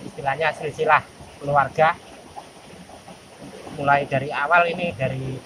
istilahnya silsilah keluarga. Mulai dari awal ini dari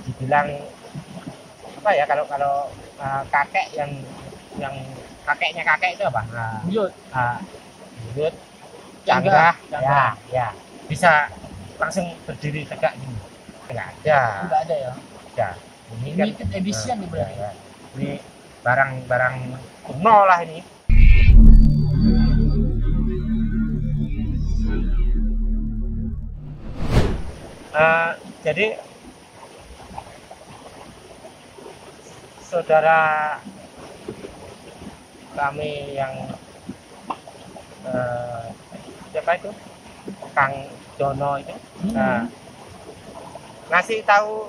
dibilang apa ya, kalau kakek yang kakeknya kakek itu apa? Buyut. Buyut, Canggah. canggah, ya bisa langsung berdiri tegak gini. Enggak ada. Enggak ada ya. Ya, ini kan Limited edition nih berarti. ya. Ini barang-barang kuno lah ini. Jadi saudara kami yang siapa itu, Kang Dono itu, ngasih tahu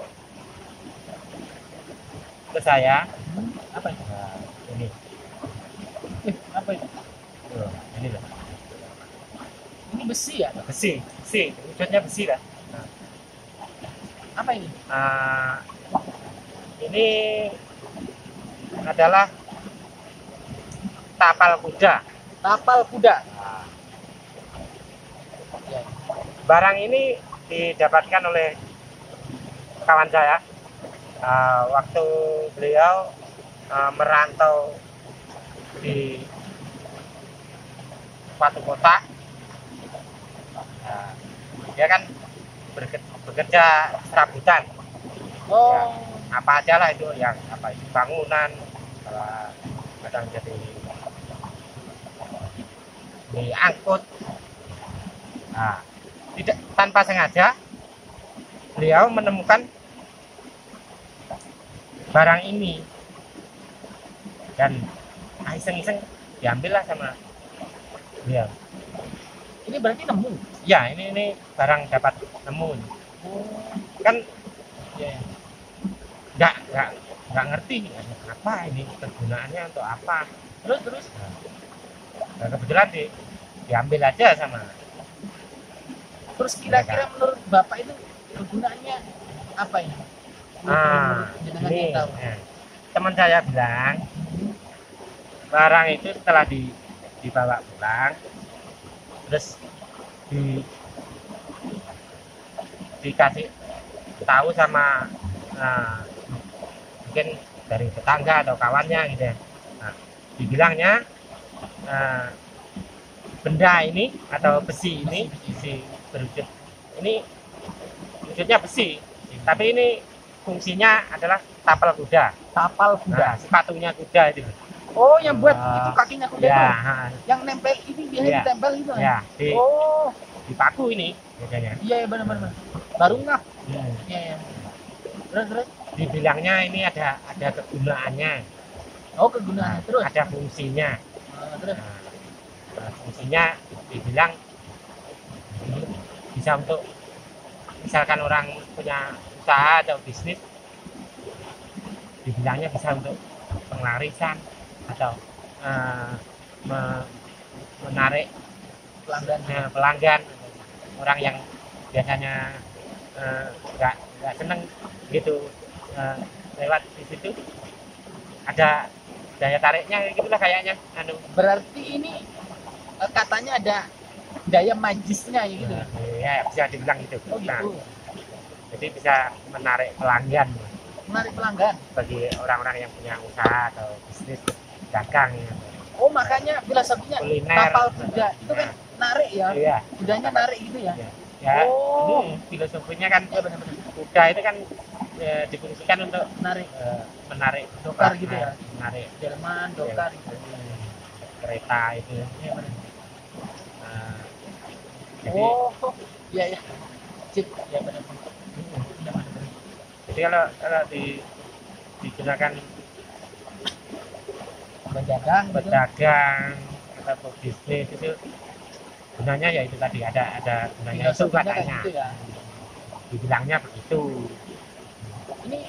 ke saya. Apa itu? Ini Apa itu? ini loh, Ini besi ya? besi, wujudnya besi lah. Apa ini? Ini adalah tapal kuda. Tapal kuda. Ya. Barang ini didapatkan oleh kawan saya waktu beliau merantau di suatu kota. Dia kan bekerja serabutan. Oh. Ya, apa aja lah itu, yang apa itu, bangunan, kadang jadi diangkut. Tidak, tanpa sengaja beliau menemukan barang ini dan iseng-iseng diambillah sama beliau. Ini berarti nemu. Ya, ini barang dapat nemu. Kan Ya. nggak ngerti apa ini, kegunaannya untuk apa. Terus. Nah, kebetulan diambil aja sama. Terus kira-kira menurut Bapak itu kegunaannya apa ini? Jenengan Ini yang tahu. teman saya bilang barang itu setelah dibawa pulang, terus dikasih tahu sama mungkin dari tetangga atau kawannya gitu ya. Dibilangnya benda ini atau besi ini, besi berwujud ini, wujudnya besi, tapi ini fungsinya adalah tapal kuda. Tapal kuda. Sepatunya kuda itu. Oh, yang buat itu kakinya kuda Ya, itu. Yang nempel ini biasanya Ya. ditempel itu. ya Oh, dipaku ini biasanya. iya benar. Baru ngap. Iya. Terus. Dibilangnya ini ada kegunaannya. Oh, kegunaannya terus. Ada fungsinya. Terus. Fungsinya dibilang ini bisa untuk, misalkan orang punya usaha atau bisnis, dibilangnya bisa untuk penglarisan atau menarik pelanggan, orang yang biasanya nggak seneng gitu lewat di situ, ada daya tariknya gitulah kayaknya. Berarti ini katanya ada daya magisnya gitu. Ya, bisa dibilang gitu. Oh, gitu. Jadi bisa menarik pelanggan. Menarik pelanggan Bagi orang-orang yang punya usaha atau bisnis dagang. Oh, makanya filosofinya Kuliner. tapal kuda itu kan narik ya. Iya. Kudanya narik gitu ya. Ya, Oh. Filosofinya kan Ya benar. kuda itu kan difungsikan untuk Narik menarik dokar gitu ya. menarik delman, dokar gitu. kereta itu. Iya benar. Jadi, Oh, iya. Sip, ya benar. jadi kalau digunakan Berdagang gitu. pedagang atau bisnis itu, gunanya ya itu tadi, ada gunanya itu Filosofinya kayak katanya. gitu ya. Dibilangnya begitu. Ini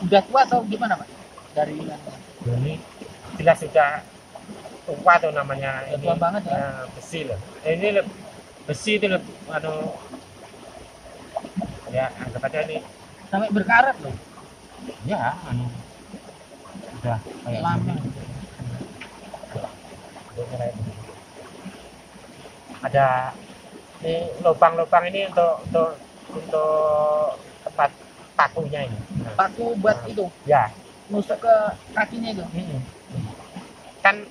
udah tua atau gimana, Pak? Dari Ini jelas sudah tua tuh namanya. Udah Ini tua banget ya. besi loh. Ini besi itu ya, anggap aja ini sampai berkarat loh. ya udah kayak Lama. gini. bentuknya kayak begini. Ada ini lubang-lubang ini untuk tempat pakunya ini. Nah, Paku buat itu ya. nusuk ke kakinya itu. Kan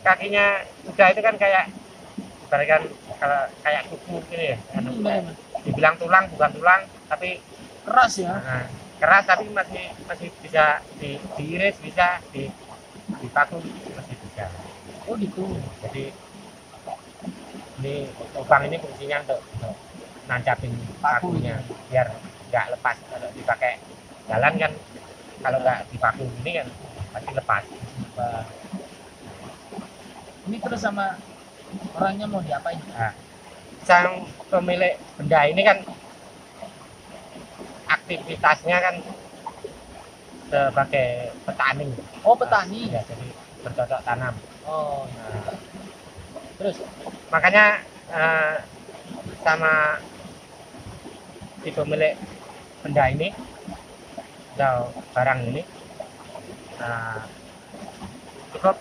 kakinya kuda itu kan kayak ibaratkan kalau kayak kuku gini ya. Benar. Dibilang tulang bukan tulang, tapi Keras ya. keras tapi masih bisa diiris, bisa dipaku masih bisa. Oh gitu. Jadi ini lubang ini fungsinya untuk nancapin pakunya biar nggak lepas. Kalau dipakai jalan kan, kalau nggak dipaku ini kan pasti lepas. Ini terus sama orangnya mau diapain? Nah, sang pemilik benda ini kan aktivitasnya kan sebagai petani. Oh petani. Ya, jadi bercocok tanam. Oh. Nah, Terus makanya sama si pemilik benda ini atau barang ini cukup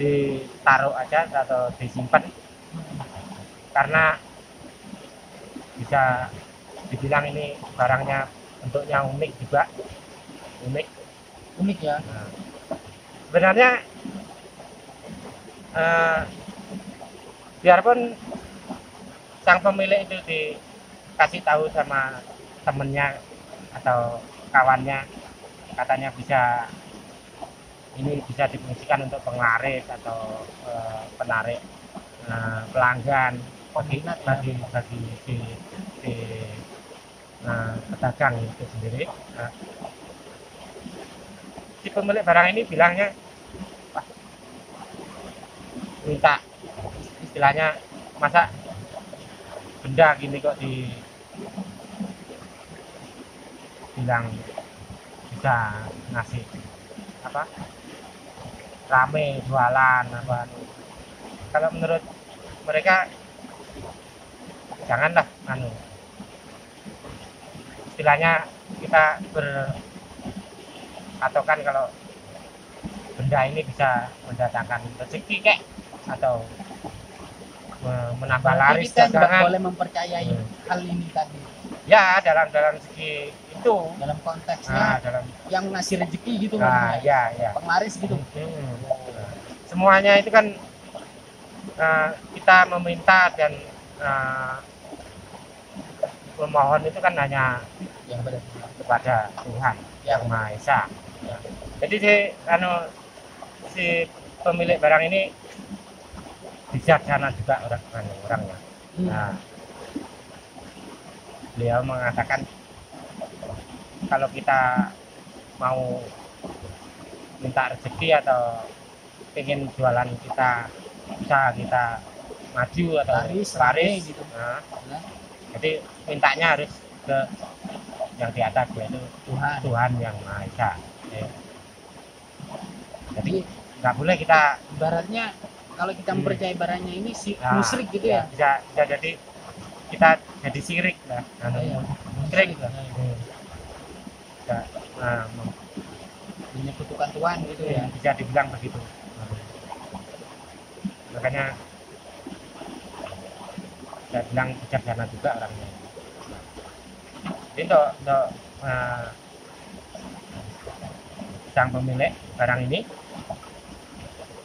ditaruh aja atau disimpan karena bisa dibilang ini barangnya bentuknya unik juga, unik ya. Nah, sebenarnya biarpun sang pemilik itu dikasih tahu sama temennya atau kawannya katanya bisa difungsikan untuk penglaris atau penarik pelanggan bagi pedagang itu sendiri. Si pemilik barang ini bilangnya minta istilahnya masa benda gini kok bilang bisa ngasih apa rame jualan apa. Kalau menurut mereka janganlah istilahnya kita berpatokan kalau benda ini bisa mendatangkan rezeki kek atau menambah laris kita nggak dagangan. boleh mempercayai hal ini tadi Ya dalam segi itu dalam konteksnya yang ngasih rezeki gitu ya penglaris gitu. Semuanya itu kan kita meminta dan memohon itu kan hanya yang benar kepada Tuhan yang Maha Esa. Jadi si pemilik barang ini bijaksana juga orangnya. Nah, beliau mengatakan kalau kita mau minta rezeki atau ingin jualan kita usaha kita maju atau laris gitu. Nah, jadi mintanya harus ke yang di atas, yaitu Tuhan yang Maha Esa. Jadi nggak boleh kita ibaratnya kalau kita mempercayai barangnya ini musyrik gitu ya. Bisa jadi kita jadi sirik lah. Sirik lah. Menyekutukan Tuhan gitu ya. Bisa dibilang begitu. Makanya saya bilang bijaksana juga orangnya. Jadi untuk sang pemilik barang ini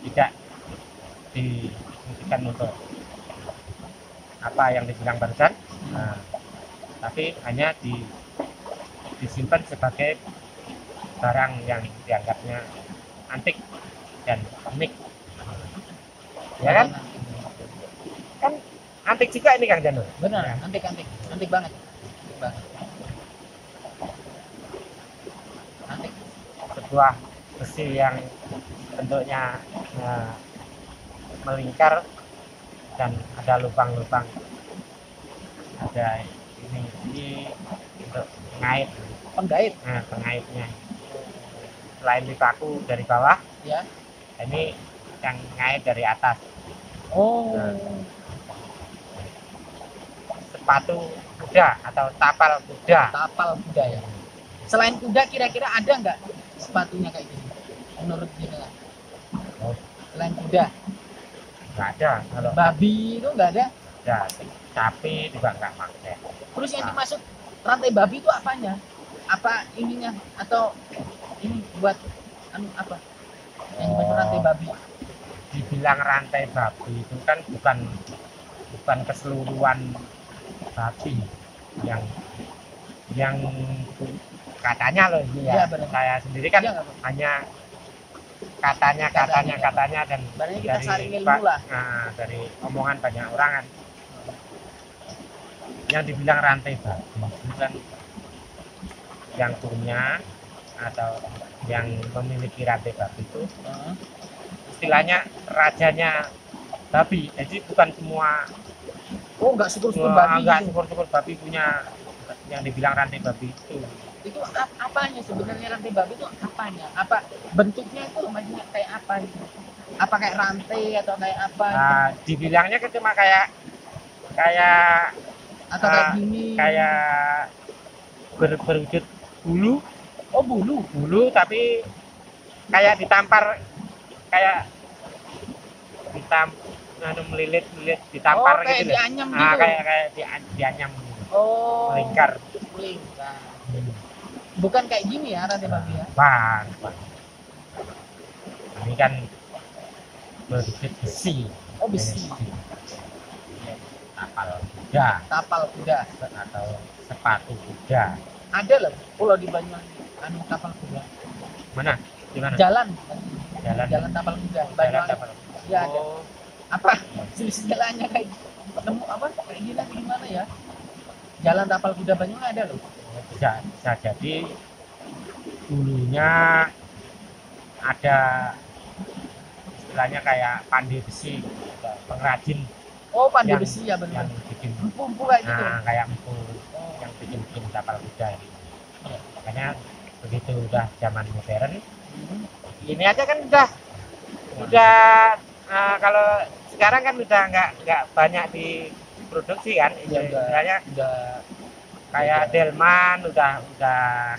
tidak difungsikan untuk apa yang dibilang barusan, tapi hanya disimpan sebagai barang yang dianggapnya antik dan unik, ya kan? Kan antik juga ini Kang Janur. Benar, ya. Antik banget. Antik. Sebuah besi yang bentuknya melingkar dan ada lubang-lubang, ada ini untuk penggait, pengaitnya. Selain dipaku dari bawah, ya, ini yang ngait dari atas. Sepatu kuda atau tapal kuda. Ya. Selain kuda kira-kira ada nggak sepatunya kayak gini menurut Dina? Selain kuda, nggak ada. Kalau babi itu nggak ada. ada sapi juga nggak pakai. Terus yang dimaksud rantai babi itu apanya? Apa ininya? Atau ini buat apa? Yang dimaksud rantai babi? Dibilang rantai babi itu kan bukan keseluruhan babi yang katanya loh ini Iya, ya. benar. Saya sendiri kan Iya, nggak, Bang? hanya katanya dan Sebenarnya kita dari saring ilmu lah. dari omongan banyak orang kan yang dibilang rantai babi itu kan yang punya atau yang memiliki rantai babi itu Heeh. istilahnya rajanya babi. Jadi bukan semua Oh, nggak syukur-syukur babi. enggak Itu. syukur-syukur babi punya yang dibilang rantai babi itu. Itu apanya sebenarnya rantai babi itu apanya? Apa bentuknya itu maksudnya kayak apa gitu? Apa kayak rantai atau kayak apa? Gitu? Dibilangnya kan cuma kayak Atau kayak gini? kayak berwujud bulu Oh, bulu. tapi kayak ditampar kayak melilit ditampar Oh, kayak gitu loh. dianyam gitu. Kayak dianyam Oh. melingkar. Melingkar. Bukan kayak gini ya rantai babi ya? Bang. Ini kan berwujud besi. Oh, besi. Tapal kuda Tapal kuda. atau sepatu kuda. Ada loh pulau di Banyuwangi tapal kuda. Mana? Di mana? Jalan Jalan tapal kuda. jalan Banyuwangi. tapal. Iya, ada. Oh, Apa silsilahnya kayak ketemu apa kayak gini atau gimana ya? Jalan tapal kuda Banyuwangi ada loh. bisa jadi dulunya ada istilahnya kayak pandai besi, pengrajin Oh, pandai yang- besi ya benar. yang bikin Empu kayak gitu. kayak empu yang bikin tapal kuda ini. Makanya begitu udah zaman modern, Hmm. ini aja kan udah kalau sekarang kan udah nggak banyak diproduksi kan, Ya, istilahnya udah kayak Delman udah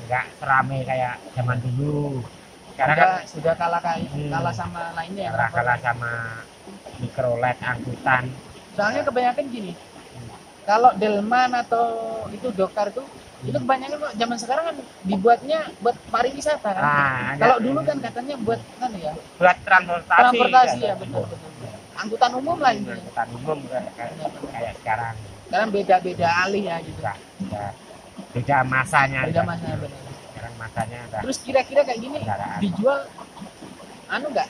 nggak serame kayak zaman dulu. Sekarang kan sudah kalah Hmm. kalah sama lainnya ya. kalah sama mikrolet angkutan. Soalnya kebanyakan gini. Kalau Delman atau itu Dokar itu kebanyakan kok zaman sekarang kan dibuatnya buat pariwisata kan. Kalau dulu kan katanya buat kan ya, buat transportasi ya betul. Angkutan umum lah ini. angkutan umum kayak sekarang Sekarang beda-beda alih ya gitu. udah beda masanya. Beda masanya benar. Sekarang masanya udah Terus kira-kira kayak gini kendaraan. dijual nggak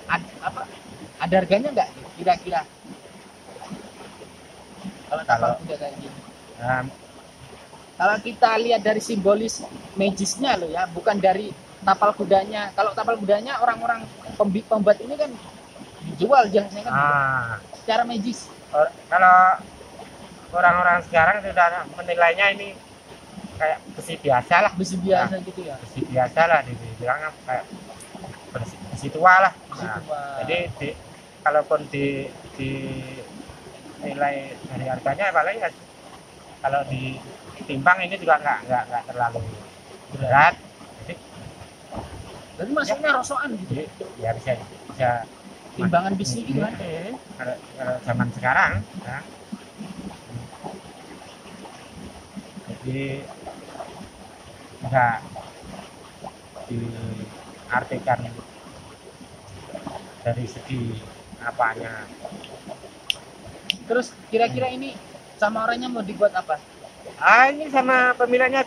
ada harganya nggak kira-kira kalau tapal kuda kayak gini? Kalau kita lihat dari simbolis magisnya loh ya, bukan dari tapal kudanya. Kalau tapal kudanya orang-orang pembuat ini kan dijual jelasnya kan secara magis. Kalau orang-orang sekarang sudah menilainya ini kayak besi biasa lah, Besi biasa gitu ya. besi biasa lah dibilang kayak besi tua lah. Besi Nah, tua. jadi kalaupun di nilai dari harganya paling kalau ditimbang ini juga nggak terlalu berat. Jadi masuknya rosokan gitu. Jadi ya bisa Timbangan besi gitu kan. kalau zaman sekarang ya. Jadi nggak diartikan dari segi apanya. Terus kira-kira ini sama orangnya mau dibuat apa? Ini sama pemilihannya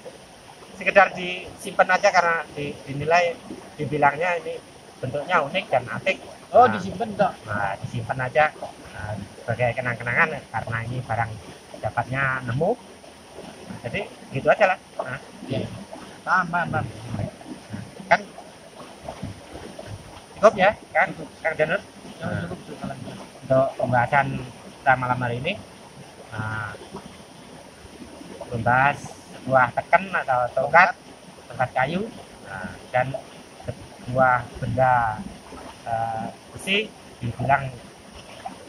sekedar disimpan aja karena dinilai dibilangnya ini bentuknya unik dan apik. Oh, disimpan toh. Nah, disimpan aja sebagai kenang-kenangan karena ini barang dapatnya nemu. Nah, jadi gitu aja lah. Nah, Paham. kan cukup ya kan Kang Janur Yang cukup kalau gitu. untuk pembahasan kita malam hari ini. Membahas sebuah teken atau tongkat kayu dan sebuah benda besi dibilang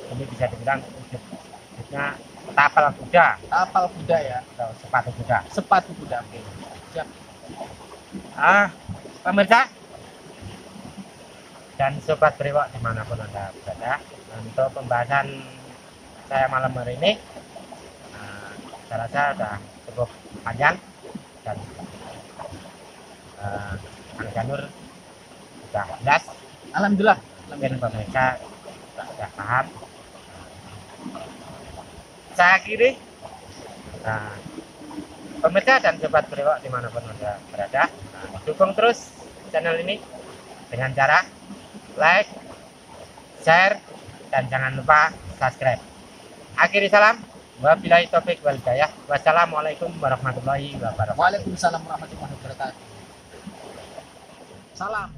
ini bisa dibilang wujudnya tapal kuda Tapal kuda ya. atau sepatu kuda. Sepatu kuda. Oke. Siap. Pemirsa dan sobat brewok dimanapun Anda berada. Untuk pembahasan saya malam hari ini, saya rasa sudah cukup panjang dan Kang Janur sudah jelas. Alhamdulillah. Mungkin pemirsa sudah paham. Saya akhiri. Pemirsa dan sobat brewok dimanapun Anda berada, dukung terus channel ini dengan cara like, share, dan jangan lupa subscribe. Akhiri salam, wabillahi taufik wal hidayah. Wassalamualaikum warahmatullahi wabarakatuh. Waalaikumsalam warahmatullahi wabarakatuh. Salam.